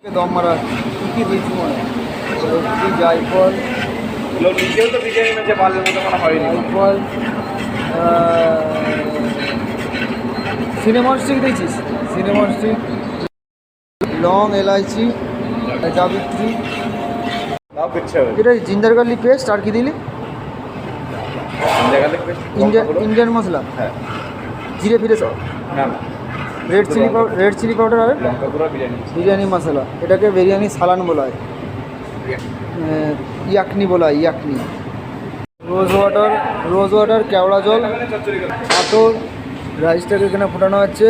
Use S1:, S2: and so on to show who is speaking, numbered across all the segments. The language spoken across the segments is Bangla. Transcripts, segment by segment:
S1: দম মারা কি দিয়েছি মনে জায়ফল
S2: নিজেও তো বিরিয়ানি মেঝে পারলে মতো মনে হয়নি।
S1: জায়ফল সিনেমন স্টিক দিয়েছিস, সিনেমন স্টিক, লং, এলাইচি, জাবিত্রী,
S2: তাও কিচ্ছু হবে
S1: এটা জিঞ্জার গার্লিক পেস্ট। আর কি দিলি? ইন্ডিয়ান মশলা,
S2: হ্যাঁ।
S1: জিরে ফিরে সব,
S2: না না,
S1: রেড চিলি পাউডার আর
S2: লঙ্কা গুঁড়ো বিরিয়ানি
S1: বিরিয়ানি মশলা। এটাকে বিরিয়ানি সালান বলা হয়, ইয়াকনি বলা হয়, ইয়াকনি। রোজ ওয়াটার, কেওড়া জল, আতর, রাইসটাকে এখানে ফোটানো হচ্ছে,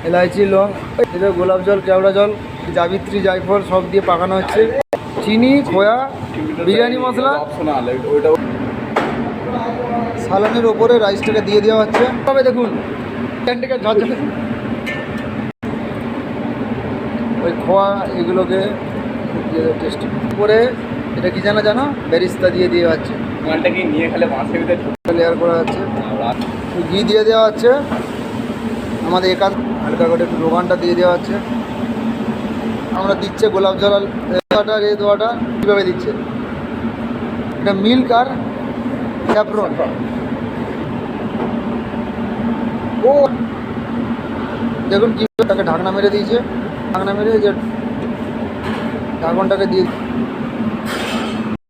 S1: এলাইচি, লং, এটা গোলাপ জল, কেওড়া জল, জাবিত্রী, জায়ফল সব দিয়ে পাকানো হচ্ছে, চিনি, খোয়া, বিরিয়ানি মশলা।
S2: অপশনাল ওইটা।
S1: সালানের ওপরে রাইসটাকে দিয়ে দেওয়া হচ্ছে। তবে দেখুন ওই খোয়া এগুলোকে টেস্ট করে, এটা কি জানো বেরিস্তা দিয়ে দেওয়া হচ্ছে,
S2: মালটাকে নিয়ে খেলে মাছের ভিতরে
S1: লেয়ার করা হচ্ছে, ঘি দিয়ে দেওয়া হচ্ছে, আমাদের একান্ত হালকা করে একটু রোগানটা দিয়ে দেওয়া হচ্ছে। আমরা দিচ্ছে গোলাপ জল আর এই দোয়াটা কীভাবে দিচ্ছে, এটা মিল্ক আর স্যাফরন। ও দেখুন কীভাবে তাকে ঢাকনা মেরে দিয়েছে, ঢাকনা মেরে যে ঢাকনটাকে দিয়ে